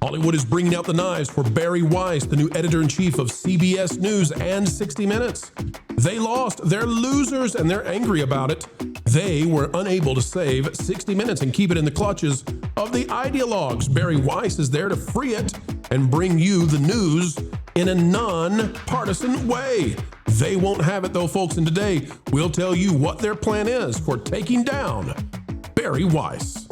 Hollywood is bringing out the knives for Bari Weiss, the new editor-in-chief of CBS News and 60 Minutes. They lost. They're losers, and they're angry about it. They were unable to save 60 Minutes and keep it in the clutches of the ideologues. Bari Weiss is there to free it and bring you the news in a non-partisan way. They won't have it, though, folks, and today we'll tell you what their plan is for taking down Bari Weiss.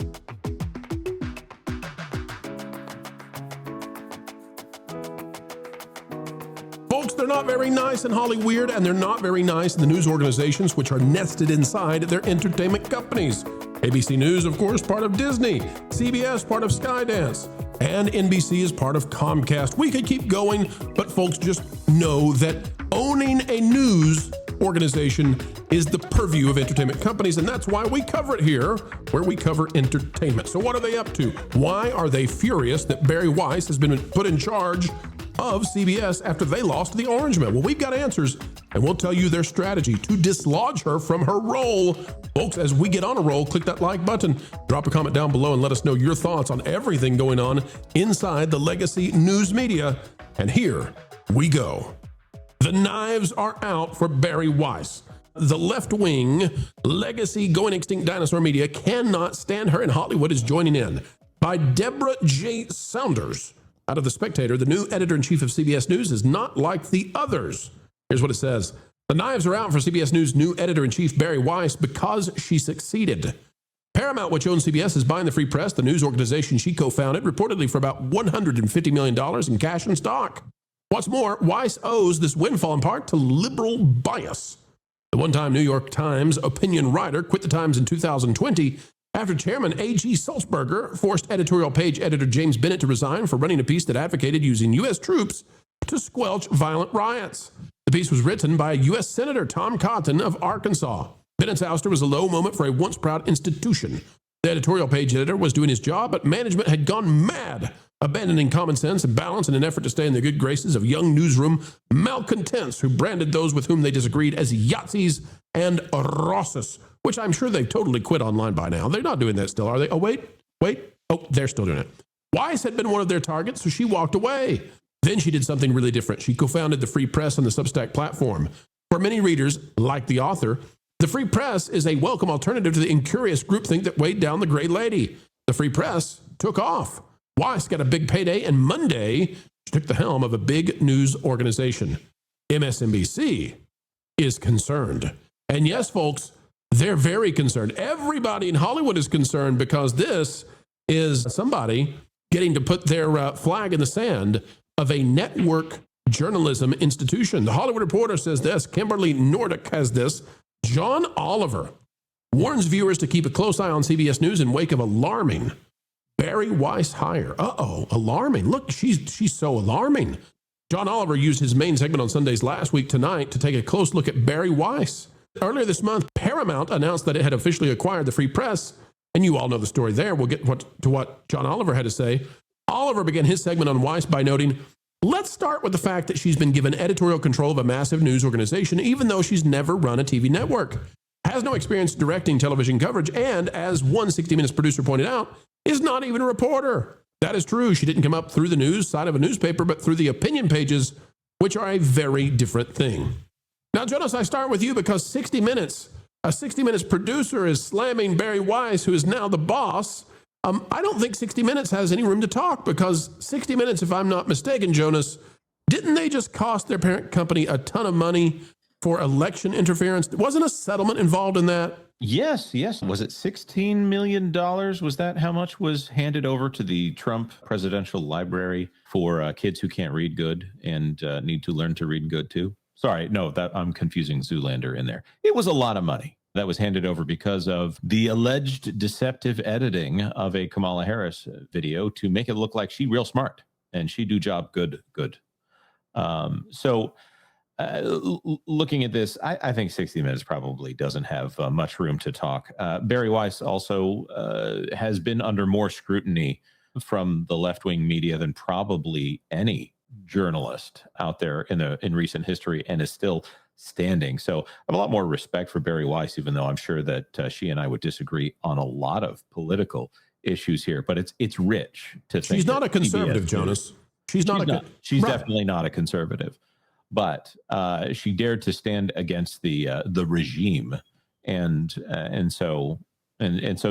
Folks, they're not very nice in Hollywood, and they're not very nice in the news organizations which are nested inside their entertainment companies. ABC News, of course, part of Disney, CBS, part of Skydance, and NBC is part of Comcast. We could keep going, but folks, just know that owning a news organization is the purview of entertainment companies, and that's why we cover it here, where we cover entertainment. So what are they up to? Why are they furious that Bari Weiss has been put in charge of CBS after they lost to the Orange Man? Well, we've got answers, and we'll tell you their strategy to dislodge her from her role. Folks, as we get on a roll, click that like button, drop a comment down below, and let us know your thoughts on everything going on inside the legacy news media. And here we go. The knives are out for Bari Weiss. The left-wing, legacy, going extinct dinosaur media cannot stand her, and Hollywood is joining in. By Deborah J. Saunders. Out of The Spectator, the new editor-in-chief of CBS News is not like the others. Here's what it says. The knives are out for CBS News' new editor-in-chief, Bari Weiss, because she succeeded. Paramount, which owns CBS, is buying the Free Press, the news organization she co-founded, reportedly for about $150 million in cash and stock. What's more, Weiss owes this windfall in part to liberal bias. The one-time New York Times opinion writer quit the Times in 2020 after chairman A.G. Sulzberger forced editorial page editor James Bennett to resign for running a piece that advocated using U.S. troops to squelch violent riots. The piece was written by U.S. Senator Tom Cotton of Arkansas. Bennett's ouster was a low moment for a once proud institution. The editorial page editor was doing his job, but management had gone mad, abandoning common sense and balance in an effort to stay in the good graces of young newsroom malcontents who branded those with whom they disagreed as Yahtzees and Rosses, which I'm sure they've totally quit online by now. They're not doing that still, are they? Oh, wait. Oh, they're still doing it. Weiss had been one of their targets, so she walked away. Then she did something really different. She co-founded the Free Press on the Substack platform. For many readers, like the author, the Free Press is a welcome alternative to the incurious groupthink that weighed down the Gray Lady. The Free Press took off. Weiss got a big payday, and Monday, she took the helm of a big news organization. MSNBC is concerned. And yes, folks, they're very concerned. Everybody in Hollywood is concerned because this is somebody getting to put their flag in the sand of a network journalism institution. The Hollywood Reporter says this. Kimberly Nordic has this. John Oliver warns viewers to keep a close eye on CBS News in wake of alarming Bari Weiss hire. Alarming. Look, she's so alarming. John Oliver used his main segment on Sundays last week tonight to take a close look at Bari Weiss. Earlier this month, Paramount announced that it had officially acquired the Free Press, and you all know the story there. We'll get to what John Oliver had to say. Oliver began his segment on Weiss by noting, let's start with the fact that she's been given editorial control of a massive news organization, even though she's never run a TV network, has no experience directing television coverage, and, as one 60 Minutes producer pointed out, is not even a reporter. That is true. She didn't come up through the news side of a newspaper, but through the opinion pages, which are a very different thing. Now, Jonas, I start with you because 60 Minutes, a 60 Minutes producer is slamming Bari Weiss, who is now the boss. I don't think 60 Minutes has any room to talk because 60 Minutes, if I'm not mistaken, Jonas, didn't they just cost their parent company a ton of money for election interference? Wasn't a settlement involved in that? Yes. Was it $16 million? Was that how much was handed over to the Trump Presidential Library for kids who can't read good and need to learn to read good too? Sorry, no, that I'm confusing Zoolander in there. It was a lot of money that was handed over because of the alleged deceptive editing of a Kamala Harris video to make it look like she real smart and she do job good. Looking at this, I think 60 Minutes probably doesn't have much room to talk. Bari Weiss also has been under more scrutiny from the left-wing media than probably any journalist out there in recent history, and is still standing. So I have a lot more respect for Bari Weiss, even though I'm sure that she and I would disagree on a lot of political issues here, but it's rich to think. She's not a conservative, Jonas. She's definitely not a conservative, but she dared to stand against the regime, and so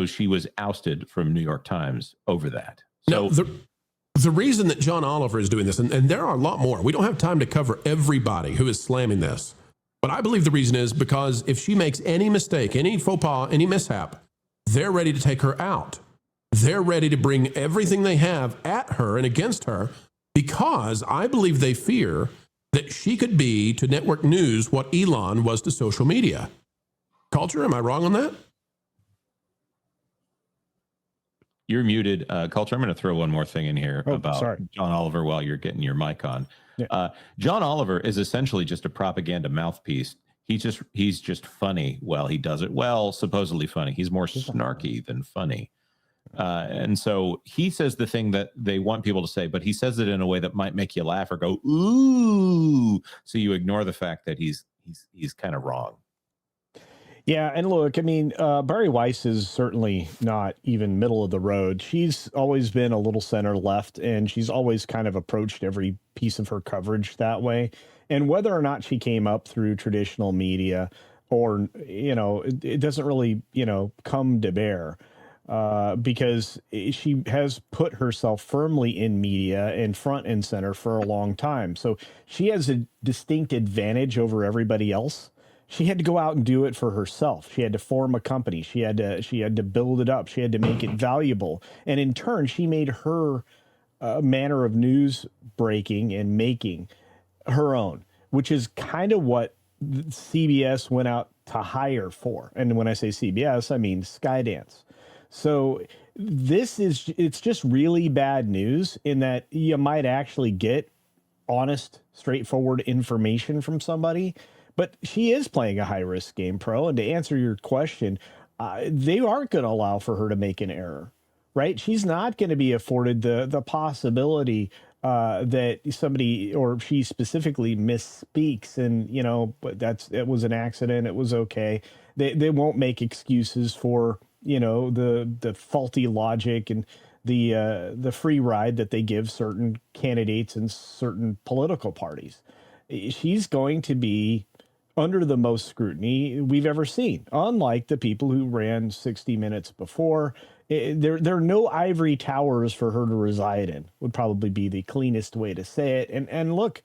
she was ousted from New York Times over that. So the reason that John Oliver is doing this, and there are a lot more, we don't have time to cover everybody who is slamming this, but I believe the reason is because if she makes any mistake, any faux pas, any mishap, they're ready to take her out. They're ready to bring everything they have at her and against her, because I believe they fear that she could be to network news what Elon was to social media. Culture, am I wrong on that? You're muted. Culture, I'm going to throw one more thing in here about John Oliver while you're getting your mic on. Yeah. John Oliver is essentially just a propaganda mouthpiece. He's just funny. Well, he does it well, supposedly funny. He's more snarky than funny. And so he says the thing that they want people to say, but he says it in a way that might make you laugh or go, ooh. So you ignore the fact that he's kind of wrong. Yeah, and look, I mean, Bari Weiss is certainly not even middle of the road. She's always been a little center left, and she's always kind of approached every piece of her coverage that way. And whether or not she came up through traditional media or, it doesn't really, come to bear. Because she has put herself firmly in media and front and center for a long time. So she has a distinct advantage over everybody else. She had to go out and do it for herself. She had to form a company. She had to build it up. She had to make it valuable. And in turn, she made her manner of news breaking and making her own, which is kind of what CBS went out to hire for. And when I say CBS, I mean Skydance. So it's just really bad news in that you might actually get honest, straightforward information from somebody, but she is playing a high risk game, Pro. And to answer your question, they aren't going to allow for her to make an error, right? She's not going to be afforded the possibility that somebody, or she specifically misspeaks and, but it was an accident. It was okay. They won't make excuses for, the faulty logic and the free ride that they give certain candidates and certain political parties. She's going to be under the most scrutiny we've ever seen, unlike the people who ran 60 Minutes before. There are no ivory towers for her to reside in, would probably be the cleanest way to say it. And look,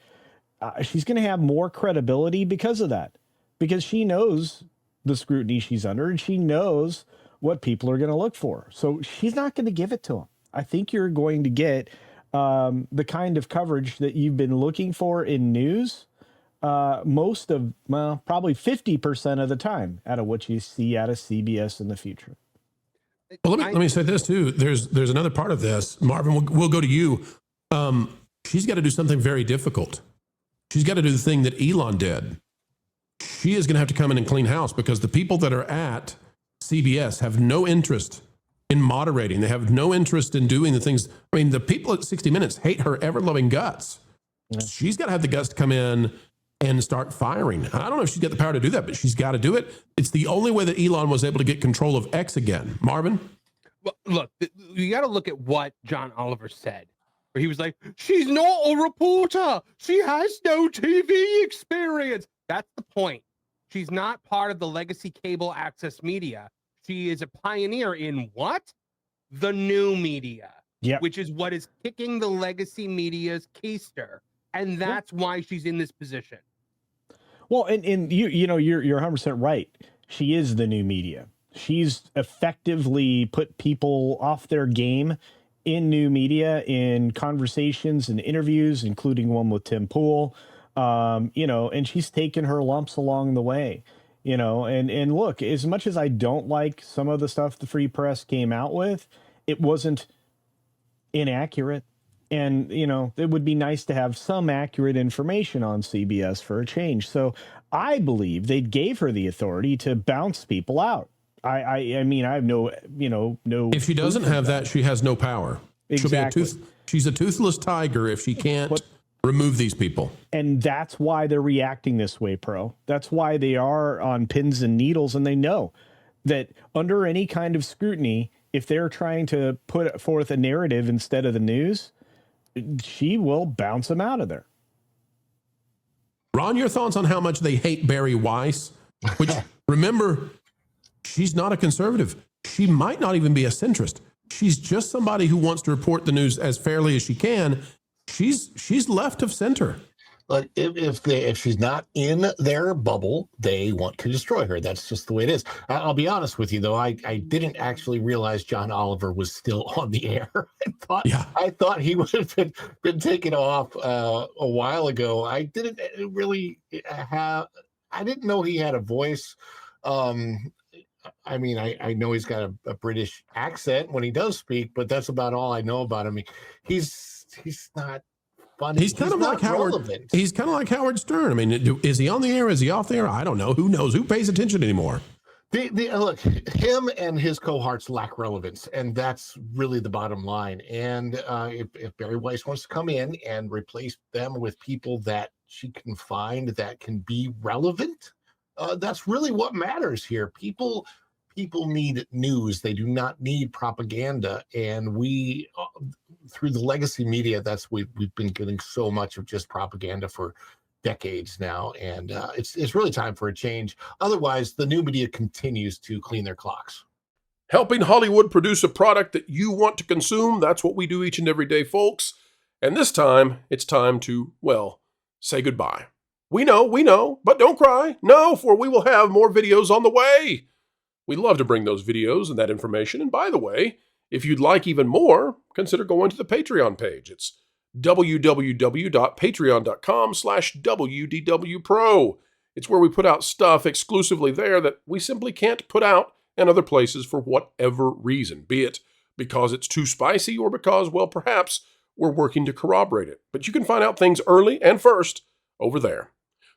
she's going to have more credibility because of that, because she knows the scrutiny she's under and she knows what people are going to look for. So she's not going to give it to them. I think you're going to get the kind of coverage that you've been looking for in news probably 50% of the time out of what you see out of CBS in the future. Well, let me say this too. There's another part of this. Marvin, we'll go to you. She's got to do something very difficult. She's got to do the thing that Elon did. She is going to have to come in and clean house, because the people that are at CBS have no interest in moderating. They have no interest in doing the things. I mean, the people at 60 Minutes hate her ever-loving guts. Yeah. She's got to have the guts to come in and start firing. I don't know if she's got the power to do that, but she's got to do it. It's the only way that Elon was able to get control of X again. Marvin? Well, look, you got to look at what John Oliver said, where he was like, she's not a reporter. She has no TV experience. That's the point. She's not part of the legacy cable access media. She is a pioneer in what? The new media, which is what is kicking the legacy media's keister. And that's why she's in this position. Well, and you're 100% right. She is the new media. She's effectively put people off their game in new media, in conversations and interviews, including one with Tim Pool. And she's taken her lumps along the way, and look, as much as I don't like some of the stuff the Free Press came out with, it wasn't inaccurate. And, it would be nice to have some accurate information on CBS for a change. So I believe they gave her the authority to bounce people out. I mean, I have no. If she doesn't have that, she has no power. Exactly. She's a toothless tiger if she can't remove these people. And that's why they're reacting this way, Pro. That's why they are on pins and needles, and they know that under any kind of scrutiny, if they're trying to put forth a narrative instead of the news, she will bounce them out of there. Ron, your thoughts on how much they hate Bari Weiss? Which, remember, she's not a conservative. She might not even be a centrist. She's just somebody who wants to report the news as fairly as she can. She's left of center. But if she's not in their bubble, they want to destroy her. That's just the way it is. I'll be honest with you, though. I didn't actually realize John Oliver was still on the air. I thought he would have been taken off a while ago. I didn't really have. I didn't know he had a voice. I mean, I know he's got a British accent when he does speak, but that's about all I know about him. He's not funny. He's kind of like Howard. Relevant. He's kind of like Howard Stern. I mean, is he on the air? Is he off the air? I don't know. Who knows? Who pays attention anymore? Look, him and his cohorts lack relevance, and that's really the bottom line. And if Bari Weiss wants to come in and replace them with people that she can find that can be relevant, that's really what matters here. People need news. They do not need propaganda. And we, through the legacy media, we've been getting so much of just propaganda for decades now. And it's really time for a change. Otherwise, the new media continues to clean their clocks. Helping Hollywood produce a product that you want to consume. That's what we do each and every day, folks. And this time, it's time to, well, say goodbye. We know, but don't cry. No, for we will have more videos on the way. We love to bring those videos and that information. And by the way, if you'd like even more, consider going to the Patreon page. It's www.patreon.com/WDW Pro. It's where we put out stuff exclusively there that we simply can't put out in other places for whatever reason, be it because it's too spicy or because, well, perhaps we're working to corroborate it. But you can find out things early and first over there.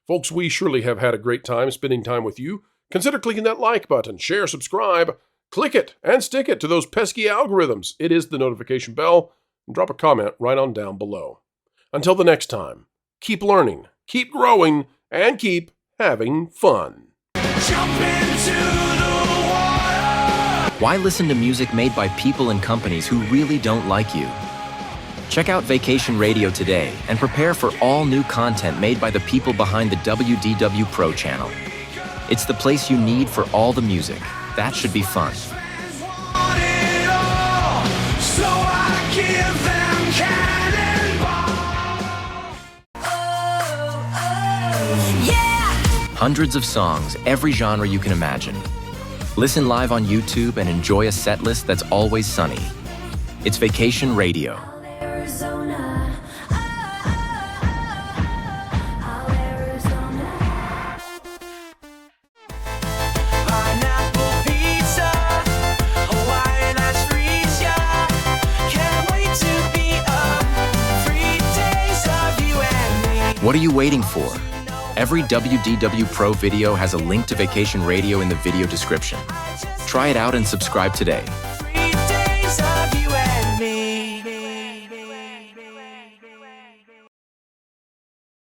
Folks, we surely have had a great time spending time with you. Consider clicking that like button, share, subscribe, click it, and stick it to those pesky algorithms. It is the notification bell, and drop a comment right on down below. Until the next time, keep learning, keep growing, and keep having fun. Jump into the water. Why listen to music made by people and companies who really don't like you? Check out Vacation Radio today and prepare for all new content made by the people behind the WDW Pro Channel. It's the place you need for all the music. That should be fun. Hundreds of songs, every genre you can imagine. Listen live on YouTube and enjoy a set list that's always sunny. It's Vacation Radio. What are you waiting for? Every WDW Pro video has a link to Vacation Radio in the video description. Try it out and subscribe today.